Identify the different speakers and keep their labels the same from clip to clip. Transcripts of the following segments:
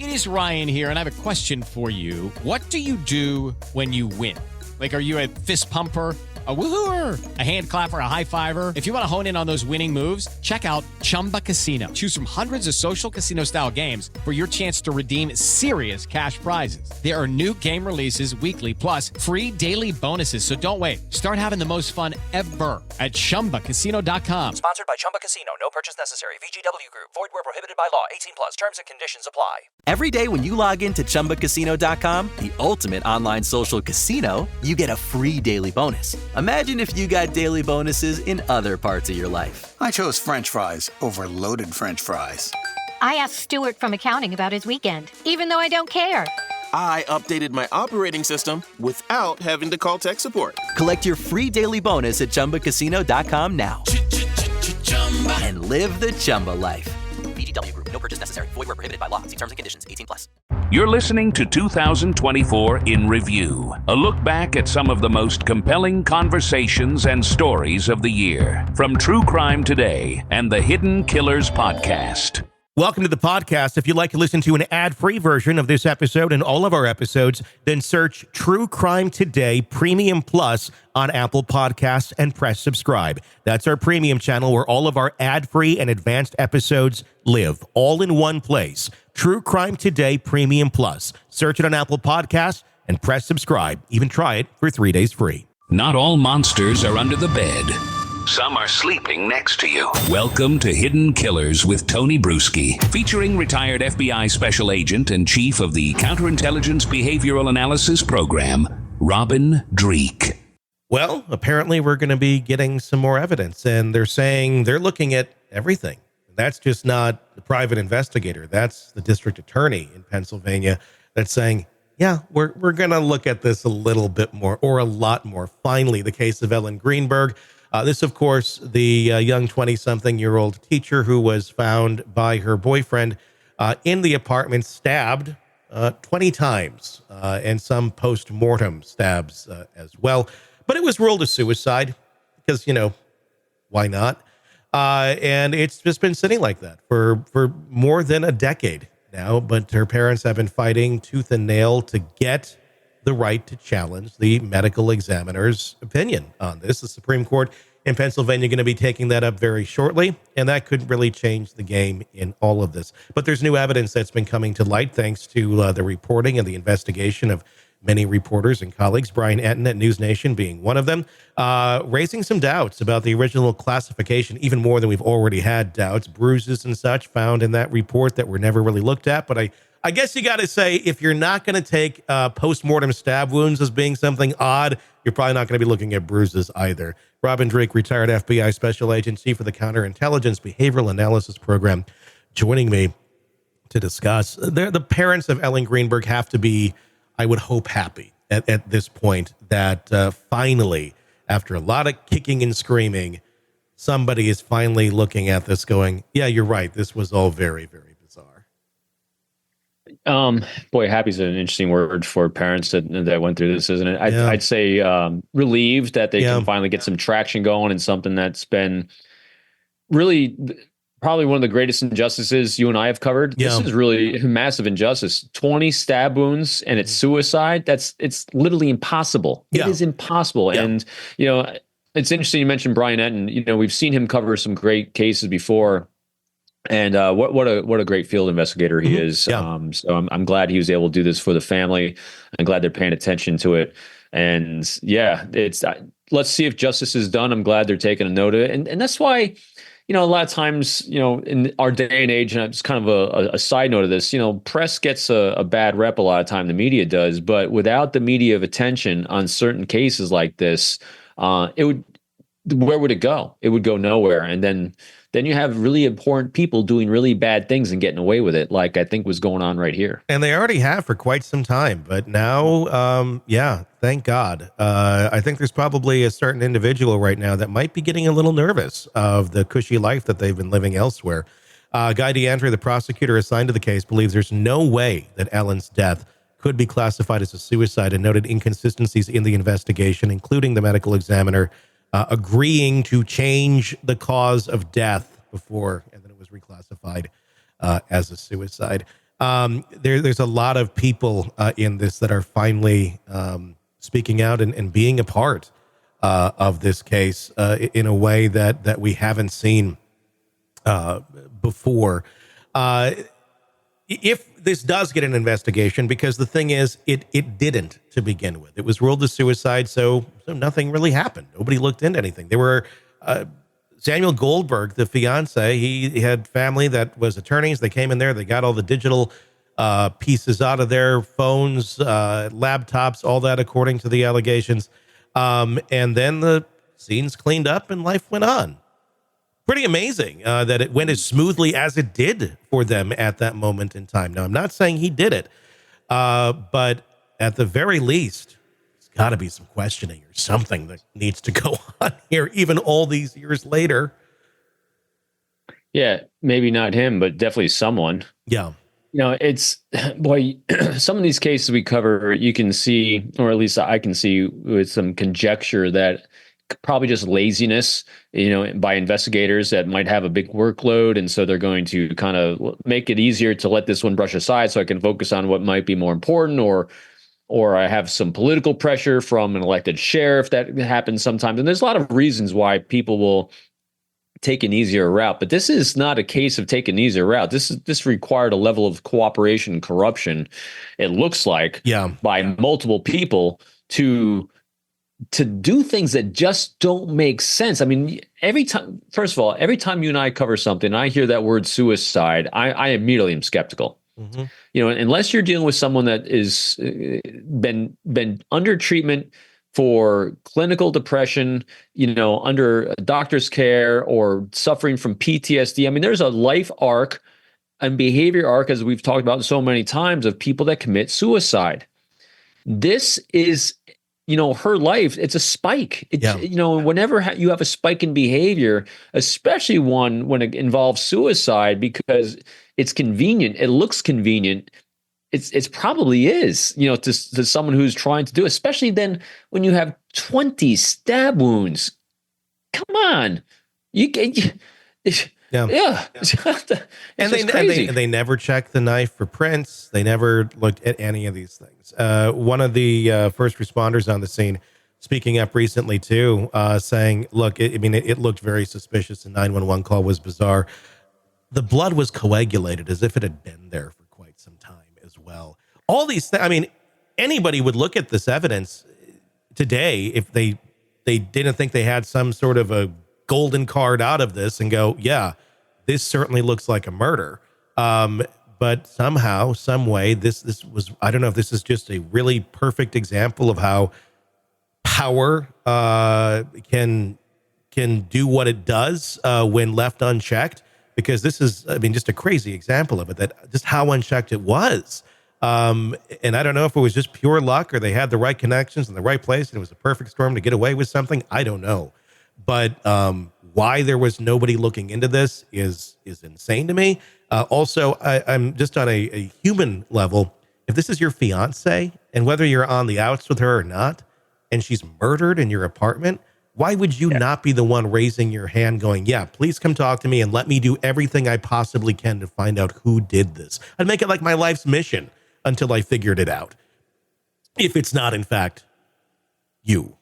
Speaker 1: It is Ryan here, and I have a question for you. What do you do when you win? Like, are you a fist pumper, a woohooer, a hand clapper, a high fiver? If you want to hone in on those winning moves, check out Chumba Casino. Choose from hundreds of social casino-style games for your chance to redeem serious cash prizes. There are new game releases weekly, plus free daily bonuses. So don't wait. Start having the most fun ever at ChumbaCasino.com.
Speaker 2: Sponsored by Chumba Casino. No purchase necessary. VGW Group. Void where prohibited by law. 18 plus. Terms and conditions apply.
Speaker 3: Every day when you log into ChumbaCasino.com, the ultimate online social casino, you get a free daily bonus. Imagine if you got daily bonuses in other parts of your life.
Speaker 4: I chose French fries over loaded French fries.
Speaker 5: I asked Stuart from accounting about his weekend, even though I don't care.
Speaker 6: I updated my operating system without having to call tech support.
Speaker 3: Collect your free daily bonus at ChumbaCasino.com now. And live the Chumba life.
Speaker 2: VGW Group. No purchase necessary. Void where prohibited by law. See terms and conditions. 18 plus.
Speaker 7: You're listening to 2024 in Review, a look back at some of the most compelling conversations and stories of the year from True Crime Today and the Hidden Killers podcast.
Speaker 8: Welcome to the podcast. If you'd like to listen to an ad-free version of this episode and all of our episodes, then search True Crime Today Premium Plus on Apple Podcasts and press subscribe. That's our premium channel where all of our ad-free and advanced episodes live, all in one place. True Crime Today Premium Plus. Search it on Apple Podcasts and press subscribe. Even try it for 3 days free.
Speaker 7: Not all monsters are under the bed. Some are sleeping next to you. Welcome to Hidden Killers with Tony Brueski, featuring retired FBI Special Agent and Chief of the Counterintelligence Behavioral Analysis Program, Robin Dreeke.
Speaker 8: Well, apparently we're going to be getting some more evidence, and they're saying they're looking at everything. That's just not the private investigator. That's the district attorney in Pennsylvania that's saying, yeah, we're going to look at this a little bit more or a lot more. Finally, the case of Ellen Greenberg. This, of course, the young 20-something-year-old teacher who was found by her boyfriend in the apartment, stabbed 20 times, and some post-mortem stabs as well. But it was ruled a suicide because, why not? And it's just been sitting like that for more than a decade now. But her parents have been fighting tooth and nail to get the right to challenge the medical examiner's opinion on this. The Supreme Court in Pennsylvania going to be taking that up very shortly, and that could really change the game in all of this. But there's new evidence that's been coming to light thanks to the reporting and the investigation of many reporters and colleagues, Brian Etten at News Nation being one of them, raising some doubts about the original classification, even more than we've already had doubts. Bruises and such found in that report that were never really looked at, but I guess you got to say, if you're not going to take post-mortem stab wounds as being something odd, you're probably not going to be looking at bruises either. Robin Dreeke, retired FBI Special Agent, Chief of the Counterintelligence Behavioral Analysis Program, joining me to discuss. The parents of Ellen Greenberg have to be, I would hope, happy at this point that finally, after a lot of kicking and screaming, somebody is finally looking at this going, yeah, you're right. This was all very, very bizarre.
Speaker 9: Boy, happy is an interesting word for parents that went through this, isn't it? I'd say relieved that they can finally get some traction going and something that's been really probably one of the greatest injustices you and I have covered. This is really a massive injustice. 20 stab wounds and it's suicide. It's literally impossible. It is impossible. Yeah. And, it's interesting you mentioned Brian Etten. We've seen him cover some great cases before. And what a great field investigator he is. So I'm glad he was able to do this for the family. I'm glad they're paying attention to it. And let's see if justice is done. I'm glad they're taking a note of it. And that's why, a lot of times, in our day and age, and it's kind of a side note of this, press gets a bad rep a lot of time, the media does, but without the media of attention on certain cases like this, where would it go? It would go nowhere. And then you have really important people doing really bad things and getting away with it, like I think was going on right here.
Speaker 8: And they already have for quite some time. But now, thank God. I think there's probably a certain individual right now that might be getting a little nervous of the cushy life that they've been living elsewhere. Guy DeAndre, the prosecutor assigned to the case, believes there's no way that Ellen's death could be classified as a suicide and noted inconsistencies in the investigation, including the medical examiner agreeing to change the cause of death before, and then it was reclassified as a suicide. There's a lot of people in this that are finally speaking out and being a part of this case in a way that we haven't seen before. If this does get an investigation, because the thing is, it didn't to begin with. It was ruled a suicide, so nothing really happened. Nobody looked into anything. There were Samuel Goldberg, the fiance, he had family that was attorneys. They came in there, they got all the digital pieces out of their phones, laptops, all that according to the allegations. And then the scenes cleaned up and life went on. Pretty amazing that it went as smoothly as it did for them at that moment in time. Now, I'm not saying he did it, but at the very least, there's got to be some questioning or something that needs to go on here, even all these years later.
Speaker 9: Yeah, maybe not him, but definitely someone.
Speaker 8: Yeah.
Speaker 9: It's, boy, some of these cases we cover, you can see, or at least I can see with some conjecture that probably just laziness, by investigators that might have a big workload. And so they're going to kind of make it easier to let this one brush aside so I can focus on what might be more important, or I have some political pressure from an elected sheriff that happens sometimes. And there's a lot of reasons why people will take an easier route, but this is not a case of taking an easier route. This required a level of cooperation and corruption, it looks like, by multiple people to do things that just don't make sense. I mean, first of all, every time you and I cover something, I hear that word suicide, I immediately am skeptical. Mm-hmm. Unless you're dealing with someone that is been under treatment for clinical depression, under a doctor's care, or suffering from PTSD. I mean, there's a life arc and behavior arc, as we've talked about so many times, of people that commit suicide. This is, her life, it's a spike. Whenever you have a spike in behavior, especially when it involves suicide, because it's convenient, it looks convenient, it's probably is, to someone who's trying to do, especially then when you have 20 stab wounds. Come on. Yeah.
Speaker 8: And they never checked the knife for prints. They never looked at any of these things. One of the first responders on the scene speaking up recently too, saying, look, it looked very suspicious. The 911 call was bizarre. The blood was coagulated as if it had been there for quite some time as well. All these things, anybody would look at this evidence today if they didn't think they had some sort of a golden card out of this and go, yeah, this certainly looks like a murder. But somehow, some way, this was, I don't know if this is just a really perfect example of how power can do what it does when left unchecked, because this is, just a crazy example of it, that just how unchecked it was. And I don't know if it was just pure luck or they had the right connections in the right place and it was a perfect storm to get away with something. I don't know. But why there was nobody looking into this is insane to me. Also, I'm just on a human level. If this is your fiance, and whether you're on the outs with her or not, and she's murdered in your apartment, why would you not be the one raising your hand going, yeah, please come talk to me and let me do everything I possibly can to find out who did this? I'd make it like my life's mission until I figured it out, if it's not, in fact, you.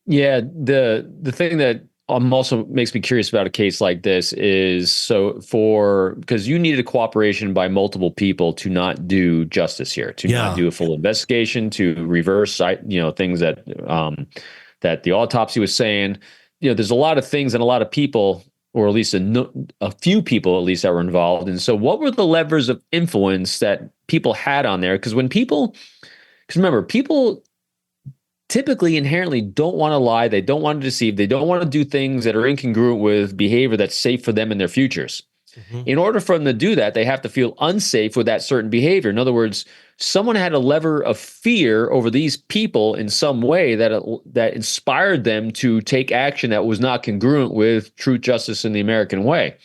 Speaker 9: Yeah, the thing that also makes me curious about a case like this is because you needed a cooperation by multiple people to not do justice here, to not do a full investigation, to reverse, things that the autopsy was saying. There's a lot of things and a lot of people, or at least a few people at least, that were involved. And so what were the levers of influence that people had on there? Because remember, people typically inherently don't want to lie. They don't want to deceive. They don't want to do things that are incongruent with behavior that's safe for them in their futures. Mm-hmm. In order for them to do that, they have to feel unsafe with that certain behavior. In other words, someone had a lever of fear over these people in some way that inspired them to take action that was not congruent with truth, justice, and the American way.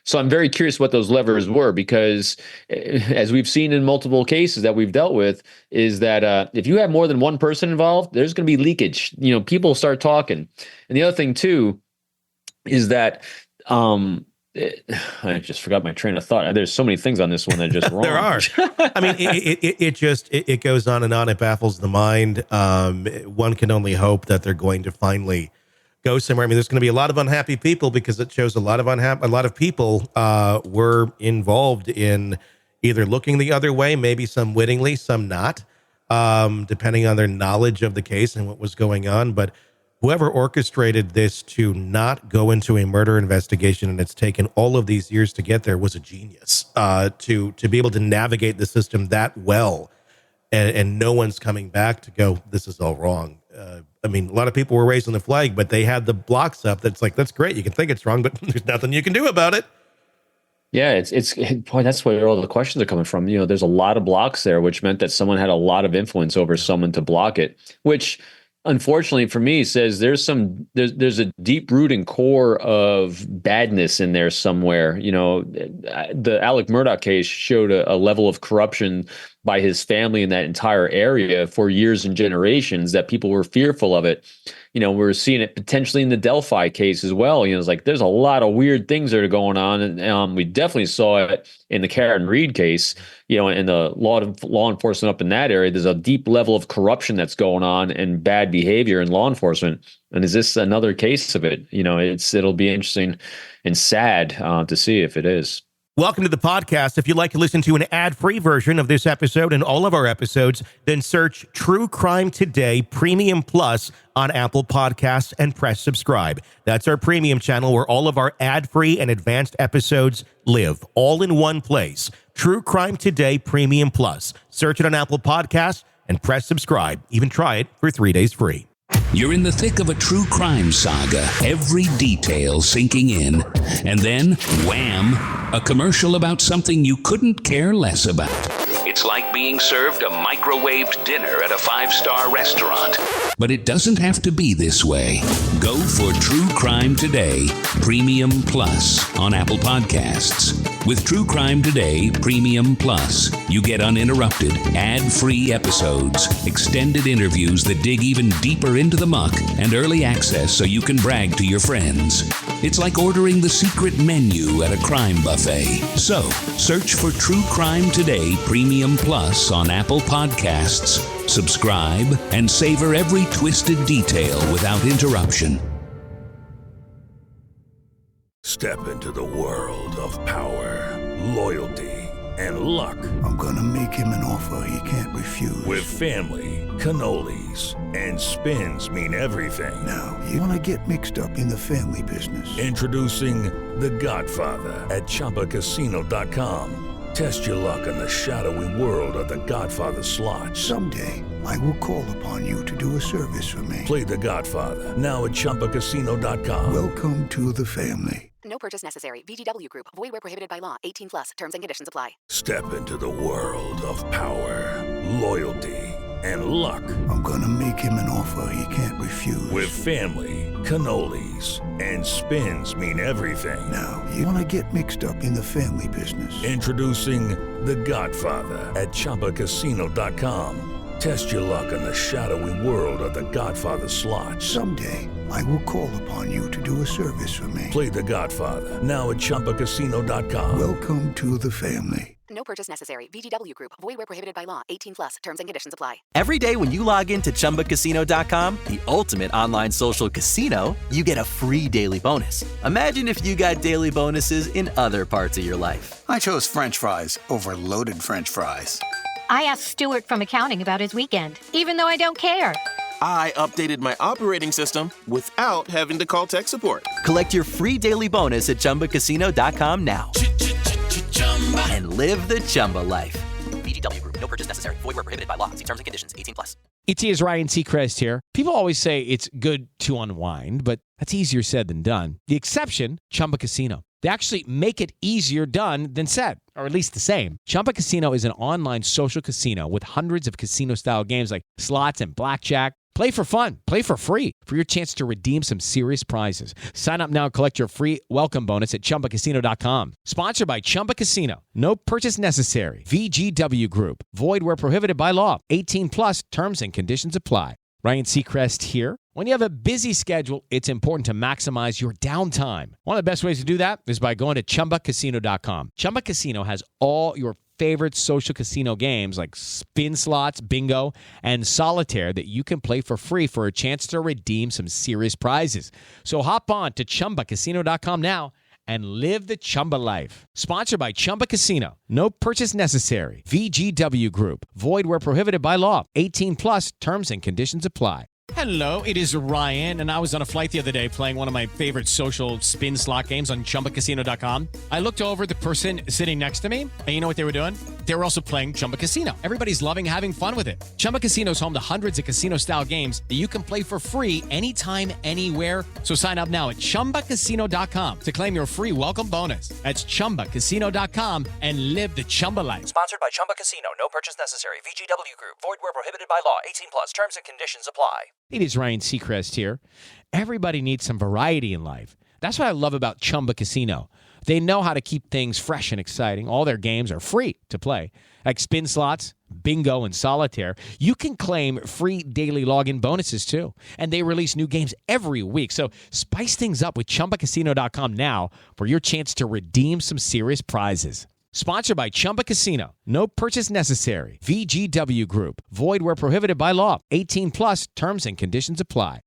Speaker 9: So I'm very curious what those levers were, because as we've seen in multiple cases that we've dealt with, is that if you have more than one person involved, there's going to be leakage. People start talking. And the other thing too is that I just forgot my train of thought. There's so many things on this one that are just wrong.
Speaker 8: There are. I mean, it goes on and on. It baffles the mind. One can only hope that they're going to finally go somewhere. I mean, there's going to be a lot of unhappy people because it shows a lot of people were involved in either looking the other way, maybe some wittingly, some not, depending on their knowledge of the case and what was going on. But whoever orchestrated this to not go into a murder investigation, and it's taken all of these years to get there, was a genius. To be able to navigate the system that well, and no one's coming back to go, this is all wrong. I mean, a lot of people were raising the flag, but they had the blocks up. That's like, that's great. You can think it's wrong, but there's nothing you can do about it.
Speaker 9: Yeah, boy, that's where all the questions are coming from. You know, there's a lot of blocks there, which meant that someone had a lot of influence over someone to block it, which unfortunately for me says there's a deep rooting core of badness in there somewhere. You know, the Alec Murdaugh case showed a level of corruption by his family in that entire area for years and generations that people were fearful of it. You know, we're seeing it potentially in the Delphi case as well. You know, it's like there's a lot of weird things that are going on, and we definitely saw it in the Karen Reed case. You know, in the law enforcement up in that area, there's a deep level of corruption that's going on and bad behavior in law enforcement. And is this another case of it? You know, it'll be interesting and sad to see if it is.
Speaker 8: Welcome to the podcast. If you'd like to listen to an ad-free version of this episode and all of our episodes, then search True Crime Today Premium Plus on Apple Podcasts and press subscribe. That's our premium channel where all of our ad-free and advanced episodes live, all in one place. True Crime Today Premium Plus. Search it on Apple Podcasts and press subscribe. Even try it for 3 days free.
Speaker 7: You're in the thick of a true crime saga, every detail sinking in. And then, wham, a commercial about something you couldn't care less about. It's like being served a microwaved dinner at a 5-star restaurant. But it doesn't have to be this way. Go for True Crime Today Premium Plus on Apple Podcasts. With True Crime Today Premium Plus, you get uninterrupted, ad-free episodes, extended interviews that dig even deeper into the muck, and early access so you can brag to your friends. It's like ordering the secret menu at a crime buffet. So, search for True Crime Today Premium Plus on Apple Podcasts, subscribe, and savor every twisted detail without interruption.
Speaker 10: Step into the world of power, loyalty, and luck.
Speaker 11: I'm gonna make him an offer he can't refuse.
Speaker 10: With family, cannolis, and spins mean everything.
Speaker 11: Now, you wanna get mixed up in the family business.
Speaker 10: Introducing The Godfather at ChumbaCasino.com. Test your luck in the shadowy world of The Godfather slot.
Speaker 11: Someday, I will call upon you to do a service for me.
Speaker 10: Play The Godfather, now at ChumbaCasino.com.
Speaker 11: Welcome to the family.
Speaker 12: No purchase necessary. VGW Group. Void where prohibited by law. 18 plus. Terms and conditions apply.
Speaker 10: Step into the world of power, loyalty, and luck.
Speaker 11: I'm gonna make him an offer he can't refuse.
Speaker 10: With family, cannolis, and spins mean everything.
Speaker 11: Now, you wanna get mixed up in the family business.
Speaker 10: Introducing The Godfather at ChumbaCasino.com. Test your luck in the shadowy world of The Godfather slot.
Speaker 11: Someday, I will call upon you to do a service for me.
Speaker 10: Play The Godfather, now at ChumbaCasino.com.
Speaker 11: Welcome to the family.
Speaker 12: No purchase necessary. VGW Group. Void where prohibited by law. 18 plus. Terms and conditions apply.
Speaker 3: Every day when you log into ChumbaCasino.com, the ultimate online social casino, you get a free daily bonus. Imagine if you got daily bonuses in other parts of your life.
Speaker 4: I chose French fries over loaded French fries.
Speaker 5: I asked Stuart from accounting about his weekend, even though I don't care.
Speaker 6: I updated my operating system without having to call tech support.
Speaker 3: Collect your free daily bonus at ChumbaCasino.com now. And live the Chumba life.
Speaker 2: VGW Group. No purchase necessary. Void where prohibited by law. See terms and conditions. 18 plus.
Speaker 1: ET is Ryan Seacrest here. People always say it's good to unwind, but that's easier said than done. The exception, Chumba Casino. They actually make it easier done than said, or at least the same. Chumba Casino is an online social casino with hundreds of casino-style games like slots and blackjack. Play for fun. Play for free for your chance to redeem some serious prizes. Sign up now and collect your free welcome bonus at ChumbaCasino.com. Sponsored by Chumba Casino. No purchase necessary. VGW Group. Void where prohibited by law. 18 plus. Terms and conditions apply. Ryan Seacrest here. When you have a busy schedule, it's important to maximize your downtime. One of the best ways to do that is by going to ChumbaCasino.com. Chumba Casino has all your favorite social casino games like spin slots, bingo, and solitaire that you can play for free for a chance to redeem some serious prizes. So hop on to ChumbaCasino.com now and live the Chumba life. Sponsored by Chumba Casino. No purchase necessary. VGW Group. Void where prohibited by law. 18 plus terms and conditions apply. Hello, it is Ryan, and I was on a flight the other day playing one of my favorite social spin slot games on ChumbaCasino.com. I looked over at the person sitting next to me, and you know what they were doing? They were also playing Chumba Casino. Everybody's loving having fun with it. Chumba Casino is home to hundreds of casino-style games that you can play for free anytime, anywhere. So sign up now at ChumbaCasino.com to claim your free welcome bonus. That's ChumbaCasino.com and live the Chumba life.
Speaker 2: Sponsored by Chumba Casino. No purchase necessary. VGW Group. Void where prohibited by law. 18 plus. Terms and conditions apply.
Speaker 1: It is Ryan Seacrest here. Everybody needs some variety in life. That's what I love about Chumba Casino. They know how to keep things fresh and exciting. All their games are free to play, like spin slots, bingo, and solitaire. You can claim free daily login bonuses, too. And they release new games every week. So spice things up with ChumbaCasino.com now for your chance to redeem some serious prizes. Sponsored by Chumba Casino. No purchase necessary. VGW Group. Void where prohibited by law. 18 plus terms and conditions apply.